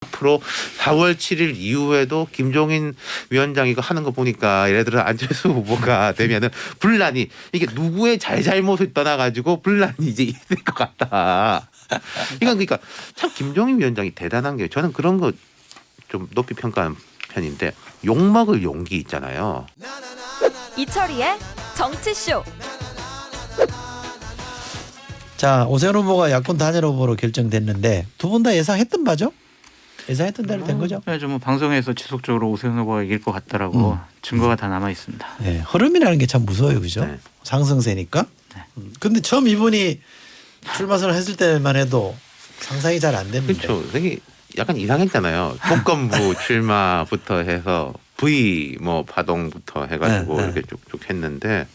앞으로 4월 7일 이후에도 김종인 위원장이 이거 하는 거 보니까 예를 들어 안철수 후보가 되면은 분란이 이게 누구의 잘잘못을 떠나가지고 분란이 이제 있을 것 같다. 이건 그러니까 참 김종인 위원장이 대단한 게 저는 그런 거 좀 높이 평가하는 편인데 욕먹을 용기 있잖아요. 이철이의 정치쇼. 자, 오세훈 후보가 야권 단일 후보로 결정됐는데 두 분 다 예상했던 바죠? 예상했던 대로 된 거죠? 네, 좀 방송에서 지속적으로 오세훈 후보가 이길 것 같다라고 증거가 다 남아 있습니다. 네, 흐름이라는 게 참 무서워요, 그죠? 네. 상승세니까. 네. 근데 처음 이분이 출마 선언 했을 때만 해도 상상이 잘 안 됐는데. 그렇죠. 되게 약간 이상했잖아요. 복권부 출마부터 해서 V 뭐 파동부터 해가지고 네, 네. 이렇게 쭉쭉 했는데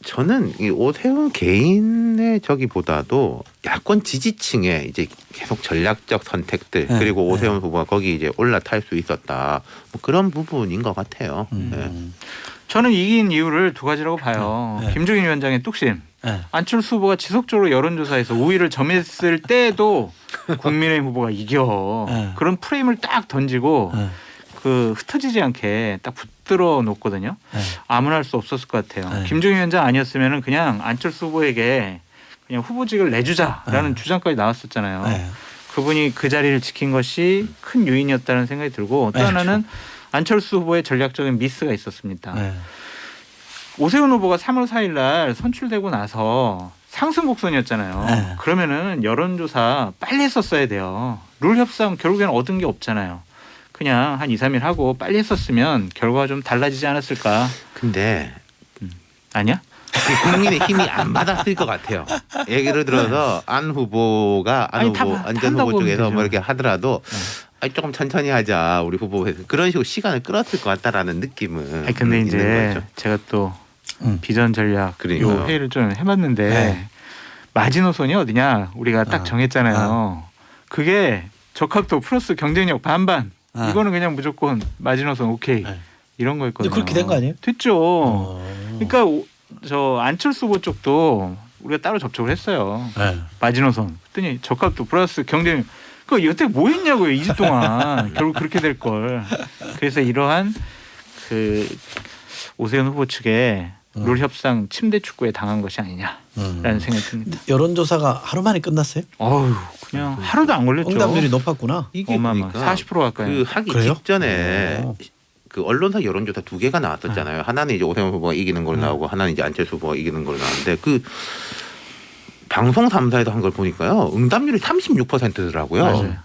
저는 이 오세훈 개인의 저기보다도 야권 지지층의 이제 계속 전략적 선택들 네, 그리고 네. 오세훈 후보가 거기 이제 올라탈 수 있었다 뭐 그런 부분인 것 같아요. 네. 저는 이긴 이유를 두 가지라고 봐요. 네. 김종인 위원장의 뚝심. 네. 안철수 후보가 지속적으로 여론조사에서 우위를 점했을 때도 국민의힘 후보가 이겨. 네. 그런 프레임을 딱 던지고 네. 그 흩어지지 않게 딱 붙들어 놓거든요. 네. 아무나 할 수 없었을 것 같아요. 네. 김종인 위원장 아니었으면 그냥 안철수 후보에게 그냥 후보직을 내주자라는 네. 주장까지 나왔었잖아요. 네. 그분이 그 자리를 지킨 것이 큰 요인이었다는 생각이 들고 또 네, 하나는 안철수 후보의 전략적인 미스가 있었습니다. 네. 오세훈 후보가 3월 4일 날 선출되고 나서 상승 곡선이었잖아요. 네. 그러면은 여론조사 빨리 했었어야 돼요. 룰 협상 결국에는 얻은 게 없잖아요. 그냥 한 2, 3일 하고 빨리 했었으면 결과가 좀 달라지지 않았을까. 근데 아니야? 국민의 힘이 안 받았을 것 같아요. 예를 들어서 안 후보가 안 아니, 후보 다 안전 한다고 후보 하면 쪽에서 되죠. 뭐 이렇게 하더라도 아니, 조금 천천히 하자 우리 후보에서 그런 식으로 시간을 끌었을 것 같다라는 느낌은 아니, 근데 있는 이제 거죠. 제가 또 음. 비전 전략 그러니까요. 요 회의를 좀 해봤는데 네. 마지노선이 어디냐 우리가 딱 아. 정했잖아요. 그게 적합도 플러스 경쟁력 반반. 아. 이거는 그냥 무조건 마지노선 오케이 네. 이런 거였거든요. 그렇게 된 거 아니에요? 됐죠. 그러니까 저 안철수 후보 쪽도 우리가 따로 접촉을 했어요. 네. 마지노선. 그랬더니 적합도 플러스 경쟁력. 그 여태 뭐 했냐고요 2주 동안. 결국 그렇게 될 걸. 그래서 이러한 그 오세훈 후보 측의 룰 협상 침대 축구에 당한 것이 아니냐라는 생각이 듭니다. 여론조사가 하루 만에 끝났어요? 어휴 그냥 하루도 안 걸렸죠. 응답률이 높았구나. 이게 어마어마. 보니까 40% 가까이. 그 하기 그래요? 직전에 오. 그 언론사 여론조사 두 개가 나왔었잖아요. 하나는 이제 오세훈 후보가 이기는 걸로 나오고 하나는 이제 안철수 후보가 이기는 걸로 나왔는데 그 방송 3사에도 한 걸 보니까요. 응답률이 36%더라고요. 맞아요.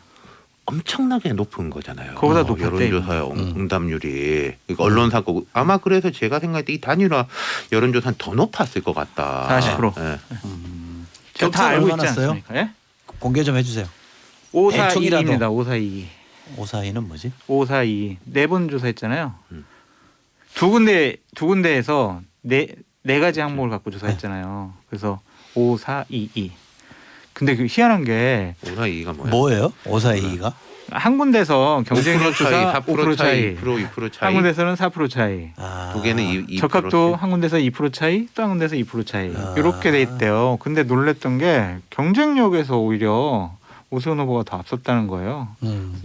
엄청나게 높은 거잖아요. 그거보다 높았대, 여론조사 응답률이. 그러니까 언론사고 아마 그래서 제가 생각할 때 이 단일화 여론조사는 더 높았을 것 같다. 40%. 예. 제가 다 격차가 알고 있지 얼마나 났어요? 않습니까? 예? 공개 좀 해주세요. 5422입니다. 5422. 542는 뭐지? 5422. 네 번 조사했잖아요. 음. 두 군데에서 네 가지 항목을 갖고 조사했잖아요. 그래서 5422. 근데 그 희한한 게 한 542가 뭐야? 뭐예요? 542가? 군데서 경쟁력 5% 조사 4% 5% 차이, 2% 차이. 한 군데서는 4% 차이, 아. 두 개는 2% 적합도 한 군데서 2% 차이, 또 한 군데서 2% 차이 아. 이렇게 돼 있대요. 근데 놀랬던 게 경쟁력에서 오히려 오세훈 후보가 더 앞섰다는 거예요.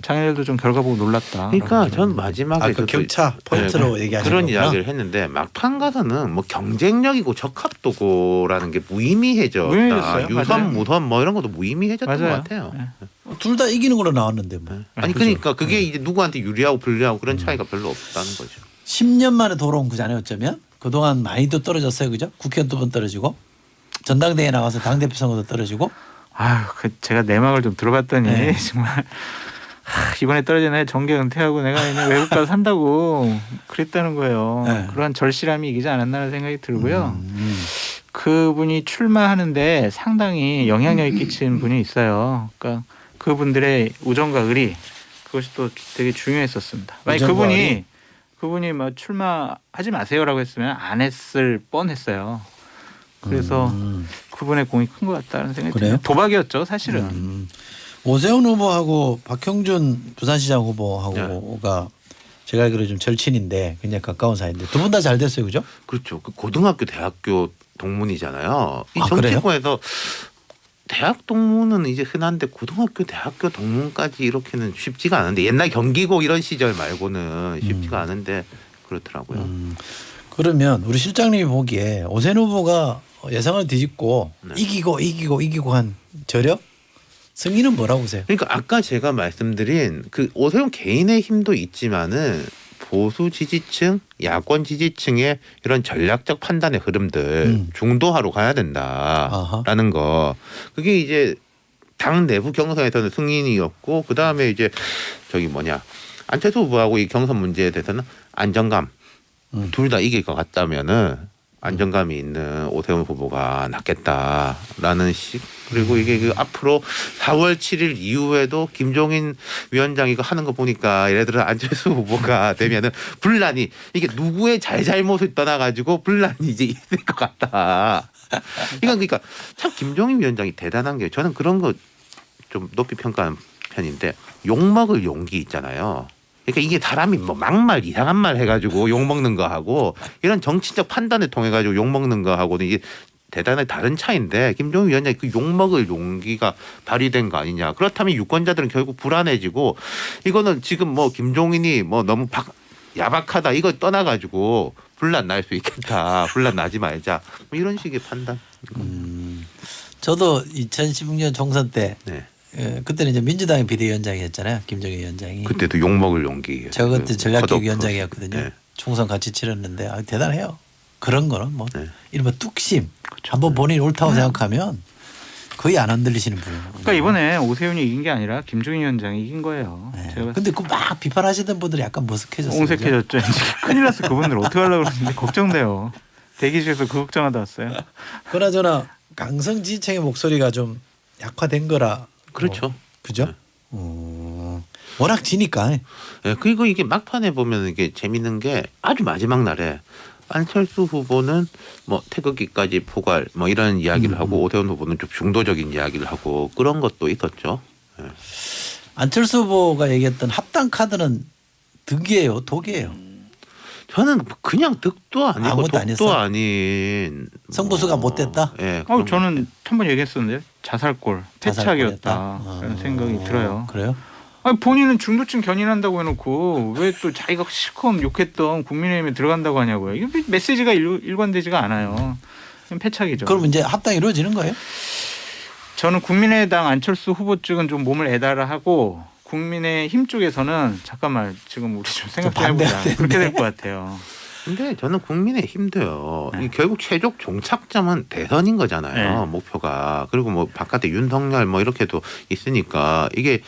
장애인들도 좀 결과 보고 놀랐다. 그러니까 전 마지막에 그 격차 포인트로 얘기하시는 그런 거구나. 이야기를 했는데 막판 가서는 뭐 경쟁력이고 적합도고라는 게 무의미해졌다. 무의미해졌어요. 유선 맞아요. 무선 뭐 이런 것도 무의미해졌던 맞아요. 것 같아요. 네. 둘 다 이기는 걸로 나왔는데 뭐. 아니 그죠. 그러니까 그게 이제 누구한테 유리하고 불리하고 그런 차이가 별로 없다는 거죠. 10년 만에 돌아온 거잖아요. 어쩌면 그동안 많이도 떨어졌어요. 그죠? 국회의원 2번 떨어지고 전당대회 나가서 당대표 선거도 떨어지고. 아유, 그 제가 내막을 좀 들어봤더니 네. 정말 이번에 떨어지네 정계 은퇴하고 내가 그냥 외국 가서 산다고 그랬다는 거예요. 네. 그러한 절실함이 이기지 않았나라는 생각이 들고요. 그분이 출마하는데 상당히 영향력이 끼친 분이 있어요. 그러니까 그분들의 우정과 의리 그것이 또 되게 중요했었습니다. 만약 우정과 의리? 그분이 뭐 출마하지 마세요라고 했으면 안 했을 뻔했어요. 그래서 그분의 공이 큰 것 같다는 생각이 그래요? 듭니다. 도박이었죠 사실은. 오세훈 후보하고 박형준 부산시장 후보하고가 제가 알기로 좀 절친인데 굉장히 가까운 사이인데 두 분 다 잘 됐어요. 그죠? 그렇죠. 그 고등학교 대학교 동문이잖아요. 이 아, 그래요? 정치권에서 대학 동문은 이제 흔한데 고등학교, 대학교 동문까지 이렇게는 쉽지가 않은데 옛날 경기고 이런 시절 말고는 쉽지가 않은데 그렇더라고요. 그러면 우리 실장님이 보기에 오세훈 후보가 예상을 뒤집고 네. 이기고 한 저력 승리는 뭐라고 보세요? 그러니까 아까 제가 말씀드린 그 오세훈 개인의 힘도 있지만은 보수 지지층, 야권 지지층의 이런 전략적 판단의 흐름들 중도화로 가야 된다라는 거. 그게 이제 당 내부 경선에서는 승인이었고 그 다음에 이제 저기 뭐냐 안철수 후보하고 이 경선 문제에 대해서는 안정감 둘 다 이길 것 같다면은 안정감이 있는 오세훈 후보가 낫겠다라는 식. 그리고 이게 그 앞으로 4월 7일 이후에도 김종인 위원장이 이거 하는 거 보니까 예를 들어 안철수 후보가 되면은 분란이 이게 누구의 잘잘못을 떠나가지고 분란이 이제 있을 것 같다. 이건 그러니까 참 김종인 위원장이 대단한 게 저는 그런 거 좀 높이 평가하는 편인데 욕먹을 용기 있잖아요. 그러니까 이게 사람이 뭐 막말 이상한 말 해가지고 욕 먹는 거 하고 이런 정치적 판단을 통해 가지고 욕 먹는 거 하고는 이게 대단히 다른 차이인데 김종인 위원장이 그 욕 먹을 용기가 발휘된 거 아니냐. 그렇다면 유권자들은 결국 불안해지고 이거는 지금 뭐 김종인이 뭐 너무 야박하다 이거 떠나가지고 분란 날 수 있겠다. 분란 나지 말자. 뭐 이런 식의 판단. 저도 2016년 총선 때 네. 그때는 이제 민주당의 비대위원장이었잖아요. 김정일 위원장이. 그때도 욕 먹을 용기. 제가 그때 전략기획 컷오프. 위원장이었거든요. 네. 총선 같이 치렀는데 대단해요. 그런 거는 뭐 네. 이른바 뚝심. 한번 본인이 옳다고 생각하면 거의 안 흔들리시는 분이에요. 그러니까 이번에 오세훈이 이긴 게 아니라 김종인 위원장이 이긴 거예요. 네. 제가 근데 그 막 비판하시던 분들이 약간 머쓱해졌어요. 옹색해졌죠. 이제 큰일 났어. 그분들 어떻게 하려고 그러는데 걱정돼요. 대기실에서 그 걱정하다 왔어요. 그나저나 강성 지지층의 목소리가 좀 약화된 거라. 그렇죠. 그죠? 워낙 지니까. 네, 그리고 이게 막판에 보면 이게 재밌는 게 아주 마지막 날에 안철수 후보는 뭐 태극기까지 포괄 뭐 이런 이야기를 하고 오세훈 후보는 좀 중도적인 이야기를 하고 그런 것도 있었죠. 네. 안철수 후보가 얘기했던 합당 카드는 득이에요, 독이에요. 저는 그냥 득도 아니고 아무것도 독도 아니었어? 아닌 성보수가 못 됐다? 예. 저는 한번 얘기했었는데 자살골, 패착이었다 그런 생각이 들어요. 그래요? 아니, 본인은 중도층 견인한다고 해놓고 왜 또 자기가 실컷 욕했던 국민의힘에 들어간다고 하냐고요. 이거 메시지가 일관되지가 않아요. 그냥 패착이죠. 그럼 이제 합당이 이루어지는 거예요? 저는 국민의당 안철수 후보 쪽은 좀 몸을 애달아 하고 국민의힘 쪽에서는 잠깐만 지금 우리 좀 생각 좀 해보자. 그렇게 될 것 같아요. 근데 저는 국민의 힘도요. 이 결국 최종 종착점은 대선인 거잖아요. 목표가. 그리고 뭐 바깥에 윤석열 뭐 이렇게도 있으니까 이게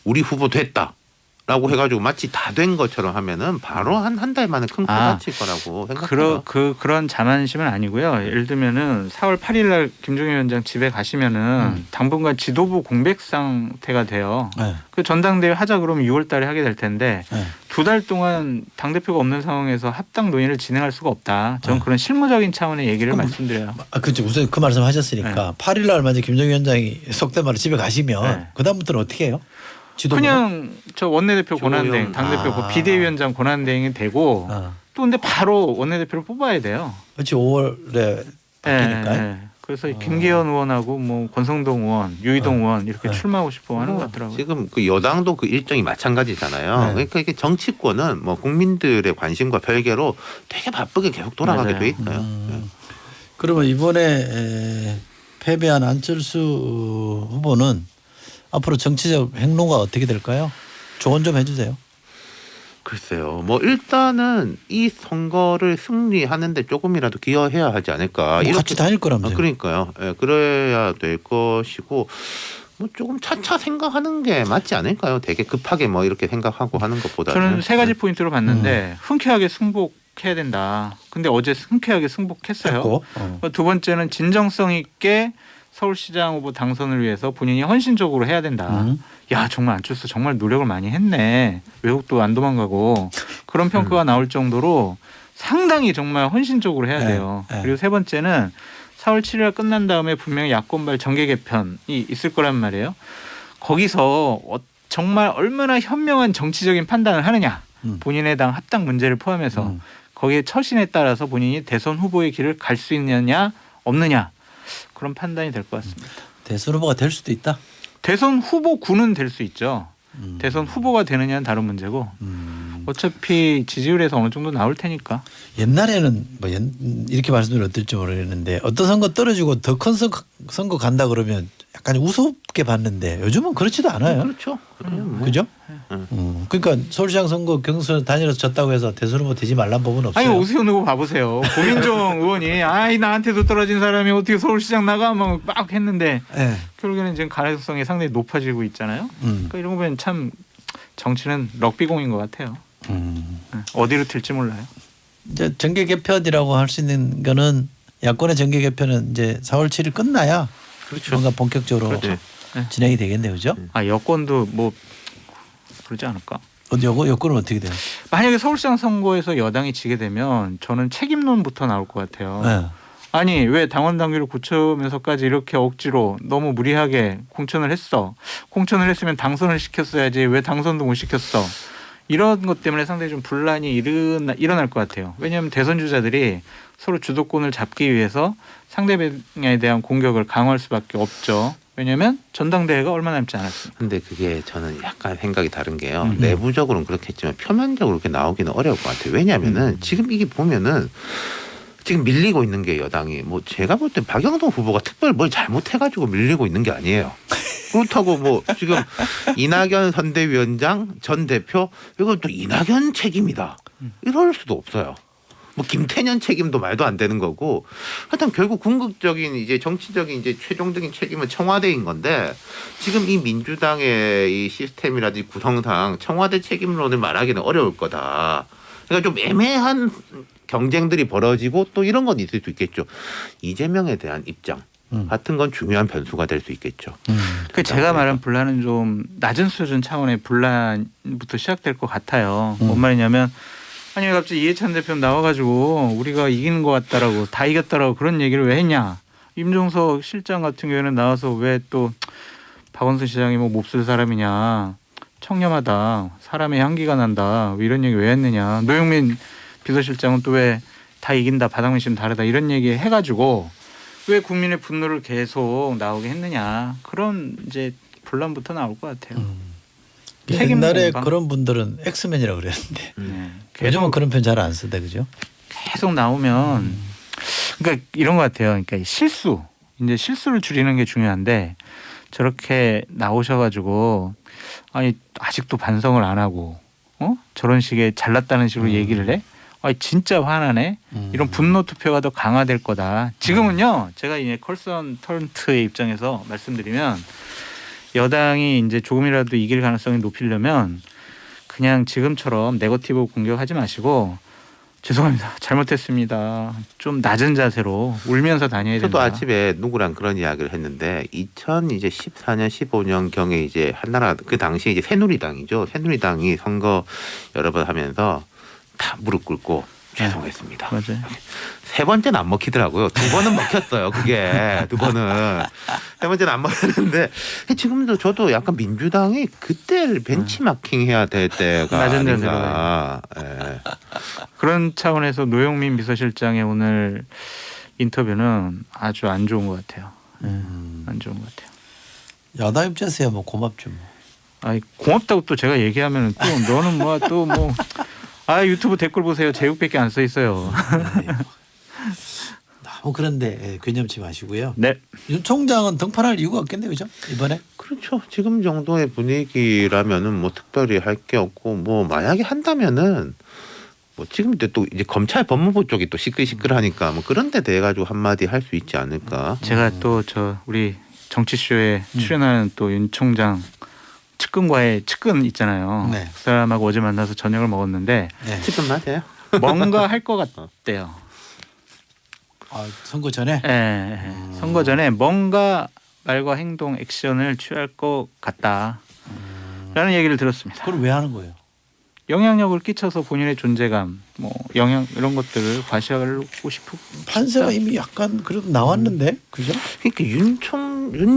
우리 후보 됐다라고 해가지고 마치 다 된 것처럼 하면은 바로 한 달 만에 큰 코 다칠 거라고 생각해요. 그런 자만심은 아니고요. 예를 들면은 4월 8일 날 김종인 위원장 집에 가시면은 당분간 지도부 공백 상태가 돼요. 네. 그 전당대회 하자 그러면 6월 달에 하게 될 텐데 네. 2달 동안 당대표가 없는 상황에서 합당 논의를 진행할 수가 없다. 저는 그런 실무적인 차원의 얘기를 말씀드려요. 그렇죠. 우선 그 말씀 하셨으니까 8일 날 만약 김정일 위원장이 속된 말로 집에 가시면 그다음부터는 어떻게 해요? 지도부는? 그냥 저 원내대표 권한대행, 당대표 비대위원장 권한대행이 되고 또 근데 바로 원내대표를 뽑아야 돼요. 그렇지 5월에 바뀌니까. 그래서 김기현 의원하고 뭐 권성동 의원, 유이동 의원 이렇게 출마하고 싶어 하는 것 같더라고요. 지금 그 여당도 그 일정이 마찬가지잖아요. 그러니까 이게 정치권은 뭐 국민들의 관심과 별개로 되게 바쁘게 계속 돌아가게 돼 있어요. 그러면 이번에 패배한 안철수 후보는 앞으로 정치적 행로가 어떻게 될까요? 조언 좀 해주세요. 글쎄요. 뭐 일단은 이 선거를 승리하는데 조금이라도 기여해야 하지 않을까. 뭐 같이 다닐 거라면서요. 그러니까요. 예, 그래야 될 것이고 뭐 조금 차차 생각하는 게 맞지 않을까요? 되게 급하게 뭐 이렇게 생각하고 하는 것보다는. 저는 세 가지 포인트로 봤는데 흔쾌하게 승복해야 된다. 근데 어제 흔쾌하게 승복했어요. 두 번째는 진정성 있게 서울시장 후보 당선을 위해서 본인이 헌신적으로 해야 된다. 야 정말 안철수 정말 노력을 많이 했네. 외국도 안 도망가고 그런 평가가 나올 정도로 상당히 정말 헌신적으로 해야 돼요. 그리고 세 번째는 4월 7일 끝난 다음에 분명히 야권발 정계 개편이 있을 거란 말이에요. 거기서 정말 얼마나 현명한 정치적인 판단을 하느냐. 본인의 당 합당 문제를 포함해서 거기에 처신에 따라서 본인이 대선 후보의 길을 갈 수 있느냐 없느냐. 그런 판단이 될 것 같습니다. 대선 후보가 될 수도 있다. 대선 후보군은 될 수 있죠. 대선 후보가 되느냐는 다른 문제고 어차피 지지율에서 어느 정도 나올 테니까. 옛날에는 뭐 이렇게 말씀드리면 어떨지 모르겠는데 어떤 선거 떨어지고 더 큰 선거 간다 그러면 약간 우습게 봤는데 요즘은 그렇지도 않아요. 그렇죠. 그죠? 그러니까 서울시장 선거 경선 다니면서 졌다고 해서 대선 후보 되지 말란 법은 없어요. 아니 오세훈 후보 봐보세요. 고민정 의원이 아이 나한테도 떨어진 사람이 어떻게 서울시장 나가 막 했는데 네. 결국에는 지금 가능성이 상당히 높아지고 있잖아요. 그러니까 이런 거 보면 참 정치는 럭비공인 것 같아요. 어디로 튈지 몰라요. 이제 정계 개편이라고 할 수 있는 거는 야권의 정계 개편은 이제 4월 7일 끝나야 그렇죠. 뭔가 본격적으로 그렇죠. 진행이 되겠네요, 그죠? 아 여권도 뭐 그러지 않을까? 여권은 어떻게 돼요? 만약에 서울시장 선거에서 여당이 지게 되면 저는 책임론부터 나올 것 같아요. 네. 아니 왜 당원 당규를 고쳐면서까지 이렇게 억지로 너무 무리하게 공천을 했어. 공천을 했으면 당선을 시켰어야지 왜 당선도 못 시켰어. 이런 것 때문에 상당히 좀 분란이 일어날 것 같아요. 왜냐하면 대선 주자들이 서로 주도권을 잡기 위해서 상대방에 대한 공격을 강화할 수밖에 없죠. 왜냐하면 전당대회가 얼마 남지 않았습니다. 근데 그게 저는 약간 생각이 다른 게요. 내부적으로는 그렇겠지만 표면적으로 그렇게 나오기는 어려울 것 같아요. 왜냐하면은 지금 이게 보면은 지금 밀리고 있는 게 여당이 뭐 제가 볼 때 박영선 후보가 특별히 뭘 잘못해가지고 밀리고 있는 게 아니에요. 그렇다고 뭐 지금 이낙연 선대위원장 전 대표 이건 또 이낙연 책임이다 이럴 수도 없어요. 뭐 김태년 책임도 말도 안 되는 거고 하여튼 결국 궁극적인 이제 정치적인 이제 최종적인 책임은 청와대인 건데 지금 이 민주당의 이 시스템이라든지 구성상 청와대 책임론을 말하기는 어려울 거다. 그러니까 좀 애매한 경쟁들이 벌어지고 또 이런 건 있을 수 있겠죠. 이재명에 대한 입장 같은 건 중요한 변수가 될 수 있겠죠. 그 제가 말한 분란은 좀 낮은 수준 차원의 분란부터 시작될 것 같아요. 뭔 말이냐면 아니 왜 갑자기 이해찬 대표 나와가지고 우리가 이기는 것 같다라고 다 이겼다라고 그런 얘기를 왜 했냐. 임종석 실장 같은 경우에는 나와서 왜 또 박원순 시장이 뭐 몹쓸 사람이냐. 청렴하다. 사람의 향기가 난다. 이런 얘기 왜 했느냐. 노영민 비서실장은 또 왜 다 이긴다. 바닥민 씨는 다르다. 이런 얘기 해가지고 왜 국민의 분노를 계속 나오게 했느냐. 그런 이제 분란부터 나올 것 같아요. 옛날에 공방. 그런 분들은 엑스맨이라고 그랬는데 계속, 요즘은 그런 편 잘 안 쓰다 그죠? 계속 나오면 그러니까 이런 것 같아요. 그러니까 실수 이제 실수를 줄이는 게 중요한데 저렇게 나오셔가지고 아니 아직도 반성을 안 하고 저런 식의 잘났다는 식으로 얘기를 해. 아 진짜 화나네. 이런 분노 투표가 더 강화될 거다. 지금은요. 제가 이제 컨설턴트의 입장에서 말씀드리면 여당이 이제 조금이라도 이길 가능성이 높이려면 그냥 지금처럼 네거티브 공격하지 마시고 죄송합니다. 잘못했습니다. 좀 낮은 자세로 울면서 다녀야 된다. 저도 아침에 누구랑 그런 이야기를 했는데 2014년 15년 경에 이제 한나라 그 당시에 이제 새누리당이죠. 새누리당이 선거 여러 번 하면서 다 무릎 꿇고 죄송했습니다. 맞아요. 세 번째는 안 먹히더라고요. 두 번은 먹혔어요. 그게 두 번은 세 번째는 안 먹혔는데 지금도 저도 약간 민주당이 그때를 벤치마킹 해야 될 때가 낮은 아닌가. 예. 그런 차원에서 노영민 비서실장의 오늘 인터뷰는 아주 안 좋은 것 같아요. 안 좋은 것 같아요. 야당 입장에서야 뭐 고맙죠. 뭐. 아니 고맙다고 또 제가 얘기하면 또 너는 뭐 또 뭐 아 유튜브 댓글 보세요. 제육밖에 안 써 있어요. 너무 그런데 괴념치 마시고요. 네. 윤 총장은 등판할 이유가 없겠네요, 그죠? 이번에? 그렇죠. 지금 정도의 분위기라면은 뭐 특별히 할 게 없고 뭐 만약에 한다면은 뭐 지금 또 이제 검찰 법무부 쪽이 또 시끌시끌하니까 뭐 그런 데 대해 가지고 한마디 할 수 있지 않을까. 제가 또 저 우리 정치쇼에 출연하는 또 윤 총장 측근과의 측근 있잖아요. 네. 그 사람하고 어제 만나서 저녁을 먹었는데 네. 지금 맞아요. 뭔가 할 것 같대요. 아, 선거 전에? 예, 선거 전에 뭔가 말과 행동 액션을 취할 것 같다라는 얘기를 들었습니다. 그걸 왜 하는 거예요? 영향력을 끼쳐서 본인의 존재감, 뭐 영향 이런 것들을 과시하고 싶고 판세가 이미 약간 그래도 나왔는데, 그죠? 그러니까 윤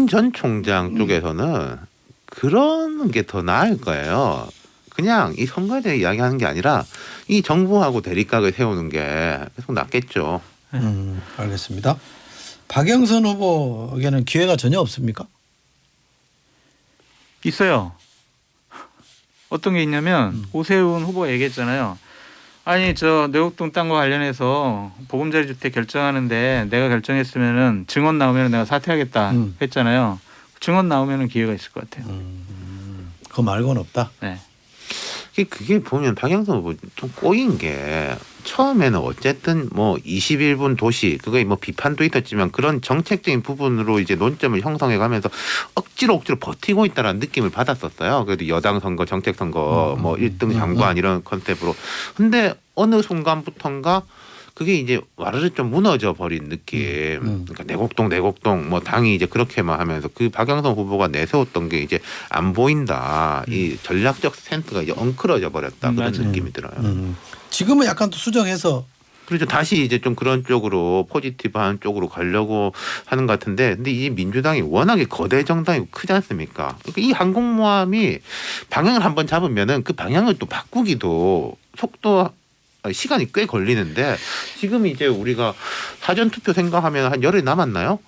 전 총장 쪽에서는 그런 게 더 나을 거예요. 그냥 이 선거에 대해 이야기하는 게 아니라 이 정부하고 대립각을 세우는 게 계속 낫겠죠. 알겠습니다. 박영선 후보에게는 기회가 전혀 없습니까? 있어요. 어떤 게 있냐면 오세훈 후보가 얘기했잖아요. 아니 저 내곡동 땅과 관련해서 보금자리 주택 결정하는데 내가 결정했으면은 증언 나오면 내가 사퇴하겠다 했잖아요. 증언 나오면은 기회가 있을 것 같아요. 그거 말고는 없다. 네. 그게 보면 박영선 후보 좀 꼬인 게 처음에는 어쨌든 뭐 21분 도시 그거에 뭐 비판도 있었지만 그런 정책적인 부분으로 이제 논점을 형성해 가면서 억지로 버티고 있다라는 느낌을 받았었어요. 그래도 여당 선거, 정책 선거 뭐 1등 장관 이런 컨셉으로. 근데 어느 순간부터인가 그게 이제 와르르 좀 무너져 버린 느낌. 그러니까 내곡동 뭐 당이 이제 그렇게만 하면서 그 박영선 후보가 내세웠던 게 이제 안 보인다. 이 전략적 스탠스가 이제 엉클어져 버렸다. 그런 맞아요. 느낌이 들어요. 지금은 약간 또 수정해서 그렇죠. 다시 이제 좀 그런 쪽으로 포지티브한 쪽으로 가려고 하는 것 같은데, 근데 이 민주당이 워낙에 거대 정당이고 크지 않습니까? 그러니까 이 항공모함이 방향을 한번 잡으면은 그 방향을 또 바꾸기도 시간이 꽤 걸리는데 지금 이제 우리가 사전 투표 생각하면 한 열흘 남았나요?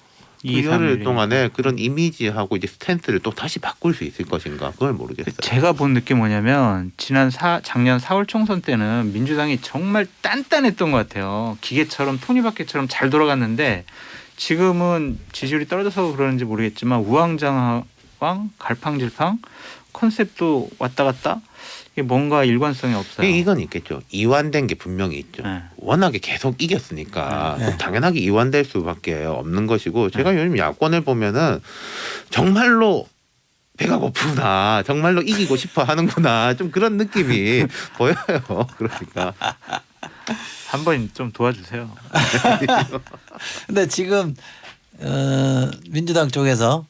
그 2, 열흘 3일. 동안에 그런 이미지하고 이제 스탠스를 또 다시 바꿀 수 있을 것인가? 그걸 모르겠어요. 제가 본 느낌 뭐냐면 작년 4월 총선 때는 민주당이 정말 단단했던 것 같아요. 기계처럼 톱니바퀴처럼 잘 돌아갔는데 지금은 지지율이 떨어져서 그러는지 모르겠지만 우왕좌왕 갈팡질팡 컨셉도 왔다 갔다 이게 뭔가 일관성이 없어요. 이건 있겠죠. 이완된 게 분명히 있죠. 네. 워낙에 계속 이겼으니까 네. 당연하게 이완될 수밖에 없는 것이고 제가 요즘 야권을 보면은 정말로 배가 고프구나. 정말로 이기고 싶어 하는구나. 좀 그런 느낌이 보여요. 그러니까. 한번 좀 도와주세요. 근데 지금 민주당 쪽에서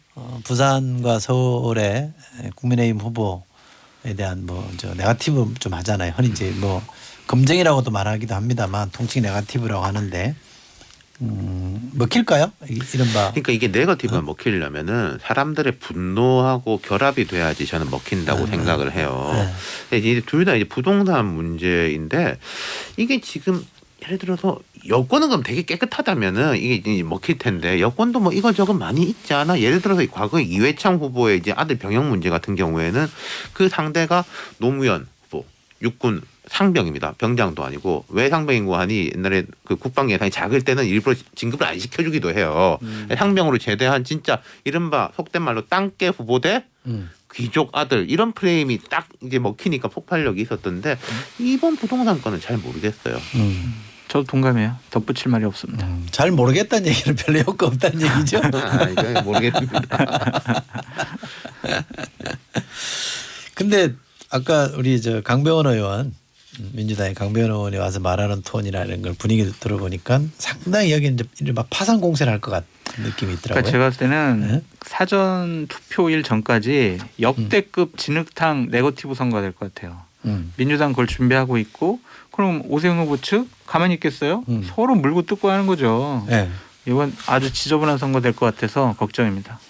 부산과 서울의 국민의힘 후보에 대한 뭐 저 네거티브 좀 하잖아요. 흔히 이제 뭐 검증이라고도 말하기도 합니다만 통칭 네거티브라고 하는데 먹힐까요? 이른바 그러니까 이게 네거티브가 먹히려면은 사람들의 분노하고 결합이 돼야지 저는 먹힌다고 생각을 해요. 근데 이제 둘 다 이제 부동산 문제인데 이게 지금 예를 들어서 여권은 그럼 되게 깨끗하다면은 이게 이제 먹힐 텐데 여권도 뭐 이거저거 많이 있지 않아? 예를 들어서 과거에 이회창 후보의 이제 아들 병역 문제 같은 경우에는 그 상대가 노무현 후보 육군 상병입니다. 병장도 아니고 왜 상병인고 하니 옛날에 그 국방 예산이 작을 때는 일부러 진급을 안 시켜주기도 해요. 상병으로 제대한 진짜 이른바 속된 말로 땅개 후보대 귀족 아들 이런 프레임이 딱 이제 먹히니까 폭발력이 있었던데 이번 부동산 건은 잘 모르겠어요. 저도 동감해요. 덧붙일 말이 없습니다. 잘 모르겠다는 얘기는 별로 효과 없다는 얘기죠. 이거 모르겠습니다. 근데 아까 우리 저 강병원 의원 민주당의 강병원 의원이 와서 말하는 톤이라는 걸 분위기를 들어보니까 상당히 여기는 이제 막 파상 공세를 할 것 같은 느낌이 있더라고요. 그러니까 제가 봤을 때는 네? 사전 투표일 전까지 역대급 진흙탕 네거티브 선거가 될 것 같아요. 민주당 그걸 준비하고 있고 그럼 오세훈 후보 측 가만히 있겠어요? 서로 물고 뜯고 하는 거죠. 네. 이건 아주 지저분한 선거 될 것 같아서 걱정입니다.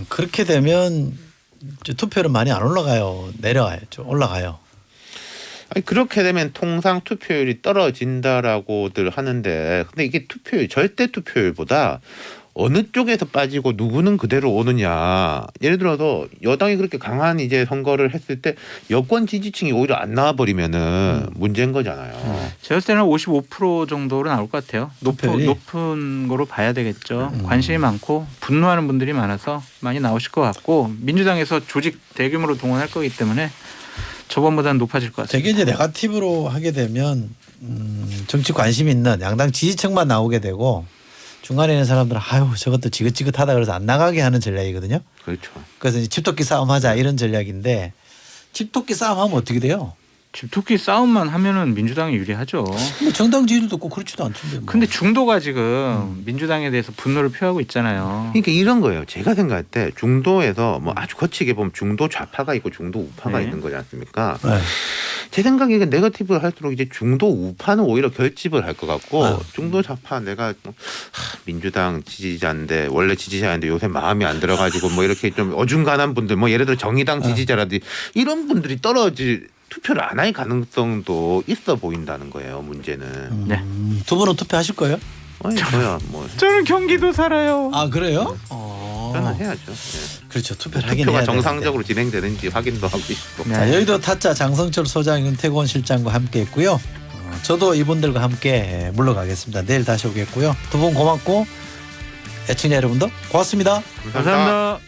그렇게 되면 이제 투표율은 많이 안 올라가요. 내려가요. 좀 올라가요. 아니, 그렇게 되면 통상 투표율이 떨어진다라고들 하는데 근데 이게 투표율 절대 투표율보다 어느 쪽에서 빠지고 누구는 그대로 오느냐. 예를 들어서 여당이 그렇게 강한 이제 선거를 했을 때 여권 지지층이 오히려 안 나와버리면은 문제인 거잖아요. 제가 봤을 때는 55% 정도로 나올 것 같아요. 투표율이? 높은 거로 봐야 되겠죠. 관심이 많고 분노하는 분들이 많아서 많이 나오실 것 같고 민주당에서 조직 대규모로 동원할 거기 때문에 저번보다는 높아질 것 같습니다. 되게 이제 네거티브로 하게 되면 정치 관심 있는 양당 지지층만 나오게 되고 중간에 있는 사람들은 아유 저것도 지긋지긋하다 그래서 안 나가게 하는 전략이거든요. 그렇죠. 그래서 이제 집토끼 싸움하자 이런 전략인데 집토끼 싸움하면 어떻게 돼요? 집토끼 싸움만 하면은 민주당이 유리하죠. 뭐 정당 지지율도 없고 그렇지도 않던데. 뭐. 근데 중도가 지금 민주당에 대해서 분노를 표하고 있잖아요. 그러니까 이런 거예요. 제가 생각할 때 중도에서 뭐 아주 거치게 보면 중도 좌파가 있고 중도 우파가 네. 있는 거지 않습니까? 네. 제 생각에 네거티브를 할수록 이제 중도 우파는 오히려 결집을 할 것 같고 아. 중도 좌파 내가 민주당 지지자인데 원래 지지자인데 요새 마음이 안 들어가지고 뭐 이렇게 좀 어중간한 분들 뭐 예를 들어 정의당 지지자라든지 이런 분들이 떨어질 투표를 안 할 가능성도 있어 보인다는 거예요. 문제는. 네. 두 분은 투표하실 거예요? 아니 저야 뭐 저는 경기도 살아요. 아 그래요? 저는 해야죠. 예. 그렇죠. 투표를 하긴 투표가 해야 정상적으로 진행되는지 확인도 하고 싶고. 네. 자, 여의도 타짜 장성철 소장, 윤태곤 실장과 함께했고요. 저도 이분들과 함께 물러가겠습니다. 내일 다시 오겠고요. 두 분 고맙고 애청자 여러분도 고맙습니다. 감사합니다.